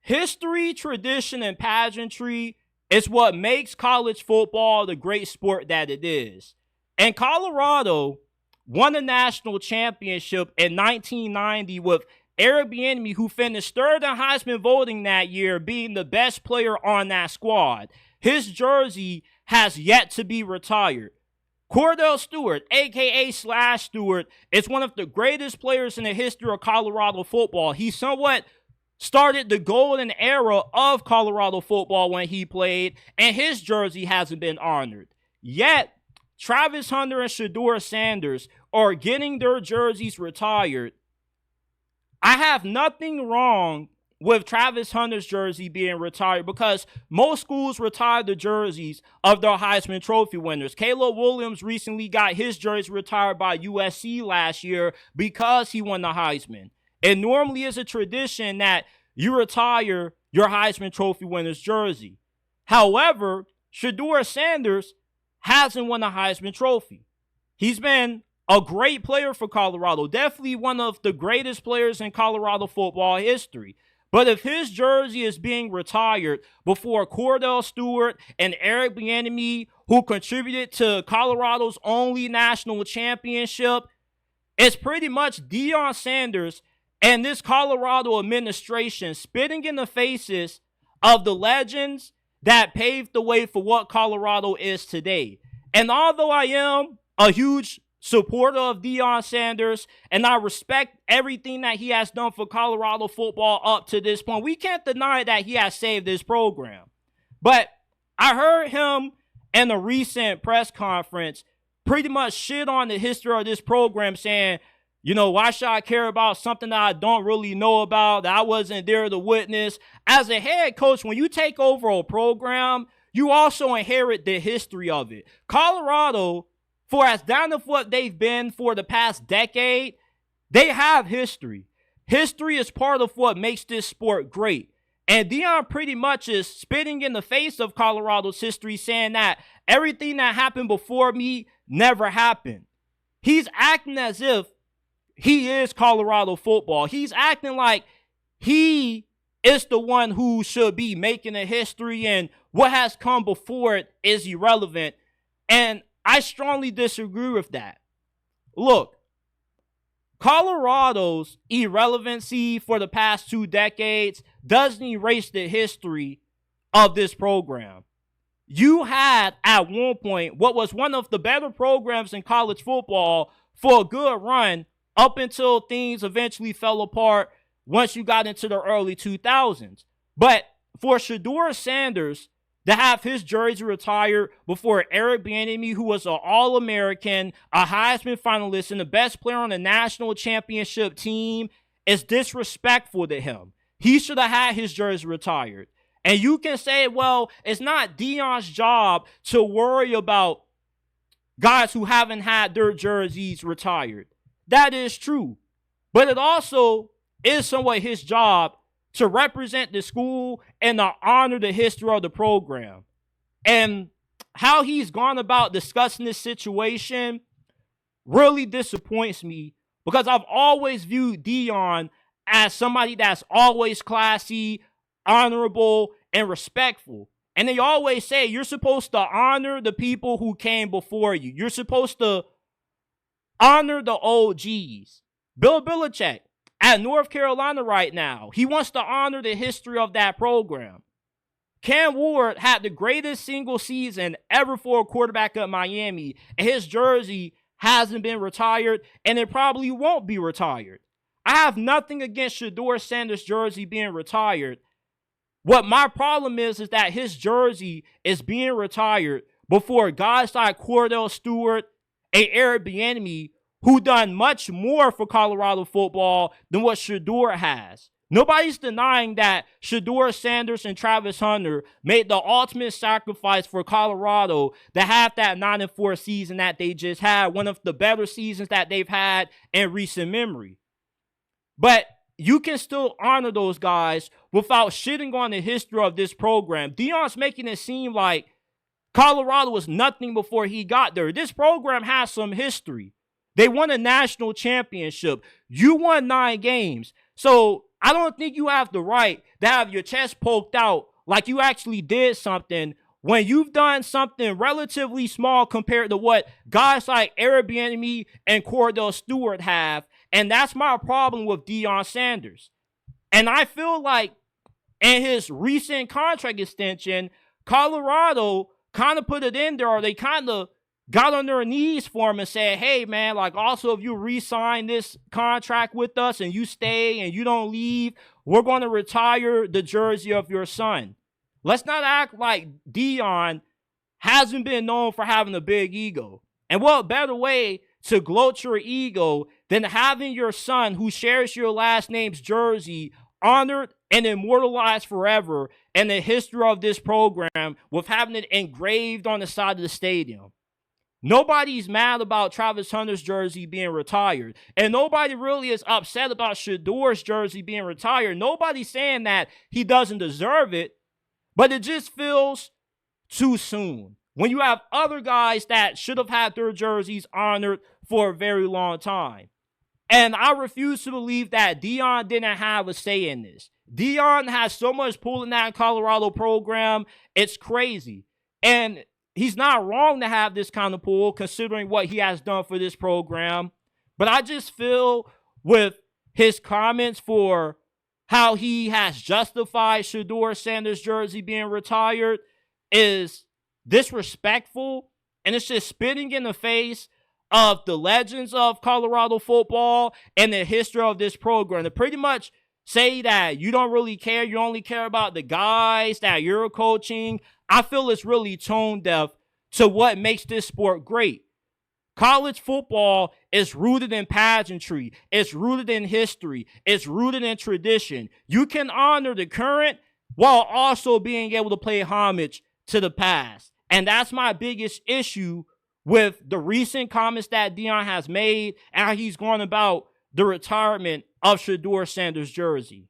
History, tradition, and pageantry is what makes college football the great sport that it is. And Colorado won a national championship in 1990 with Eric Bieniemy, who finished third in Heisman voting that year, being the best player on that squad. His jersey has yet to be retired. Kordell Stewart, a.k.a. Slash Stewart, is one of the greatest players in the history of Colorado football. He somewhat started the golden era of Colorado football when he played, and his jersey hasn't been honored. Yet, Travis Hunter and Shedeur Sanders are getting their jerseys retired. I have nothing wrong with Travis Hunter's jersey being retired because most schools retire the jerseys of their Heisman Trophy winners. Caleb Williams recently got his jersey retired by USC last year because he won the Heisman. It normally is a tradition that you retire your Heisman Trophy winner's jersey. However, Shedeur Sanders hasn't won a Heisman Trophy. He's been a great player for Colorado, definitely one of the greatest players in Colorado football history. But if his jersey is being retired before Kordell Stewart and Eric Bieniemy, who contributed to Colorado's only national championship, it's pretty much Deion Sanders and this Colorado administration spitting in the faces of the legends that paved the way for what Colorado is today. And although I am a huge supporter of Deion Sanders, and I respect everything that he has done for Colorado football up to this point, we can't deny that he has saved this program. But I heard him in a recent press conference pretty much shit on the history of this program, saying, you know, why should I care about something that I don't really know about, that I wasn't there to witness? As a head coach, when you take over a program, you also inherit the history of it. Colorado, for as down of what they've been for the past decade, they have history. History is part of what makes this sport great. And Deion pretty much is spitting in the face of Colorado's history, saying that everything that happened before me never happened. He's acting as if he is Colorado football. He's acting like he is the one who should be making a history, and what has come before it is irrelevant. And I strongly disagree with that. Look, Colorado's irrelevancy for the past 2 decades doesn't erase the history of this program. You had, at one point, what was one of the better programs in college football for a good run up until things eventually fell apart once you got into the early 2000s. But for Shedeur Sanders to have his jersey retired before Eric Bieniemy, who was an All-American, a Heisman finalist, and the best player on the national championship team, is disrespectful to him. He should have had his jersey retired. And you can say, well, it's not Deion's job to worry about guys who haven't had their jerseys retired. That is true. But it also is somewhat his job to represent the school and to honor the history of the program. And how he's gone about discussing this situation really disappoints me, because I've always viewed Deion as somebody that's always classy, honorable, and respectful. And they always say you're supposed to honor the people who came before you. You're supposed to honor the OGs. Bill Belichick at North Carolina right now, he wants to honor the history of that program. Cam Ward had the greatest single season ever for a quarterback at Miami, and his jersey hasn't been retired, and it probably won't be retired. I have nothing against Shedeur Sanders' jersey being retired. What my problem is that his jersey is being retired before guys like Kordell Stewart and Eric Bieniemy, who done much more for Colorado football than what Shedeur has. Nobody's denying that Shedeur Sanders and Travis Hunter made the ultimate sacrifice for Colorado to have that 9-4 season that they just had, one of the better seasons that they've had in recent memory. But you can still honor those guys without shitting on the history of this program. Deion's making it seem like Colorado was nothing before he got there. This program has some history. They won a national championship. You won 9 games. So I don't think you have the right to have your chest poked out like you actually did something when you've done something relatively small compared to what guys like Bieniemy and Kordell Stewart have. And that's my problem with Deion Sanders. And I feel like in his recent contract extension, Colorado kind of put it in there, or they kind of got on their knees for him and said, hey, man, like, also, if you re-sign this contract with us and you stay and you don't leave, we're going to retire the jersey of your son. Let's not act like Deion hasn't been known for having a big ego. And what better way to gloat your ego than having your son, who shares your last name's jersey, honored and immortalized forever in the history of this program with having it engraved on the side of the stadium. Nobody's mad about Travis Hunter's jersey being retired. And nobody really is upset about Shedeur's jersey being retired. Nobody's saying that he doesn't deserve it. But it just feels too soon when you have other guys that should have had their jerseys honored for a very long time. And I refuse to believe that Deion didn't have a say in this. Deion has so much pull in that Colorado program. It's crazy. And he's not wrong to have this kind of pull considering what he has done for this program. But I just feel with his comments for how he has justified Shedeur Sanders' jersey being retired is disrespectful. And it's just spitting in the face of the legends of Colorado football and the history of this program. To pretty much say that you don't really care, you only care about the guys that you're coaching, I feel it's really tone deaf to what makes this sport great. College football is rooted in pageantry. It's rooted in history. It's rooted in tradition. You can honor the current while also being able to pay homage to the past. And that's my biggest issue with the recent comments that Deion has made and how he's gone about the retirement of Shedeur Sanders' jersey.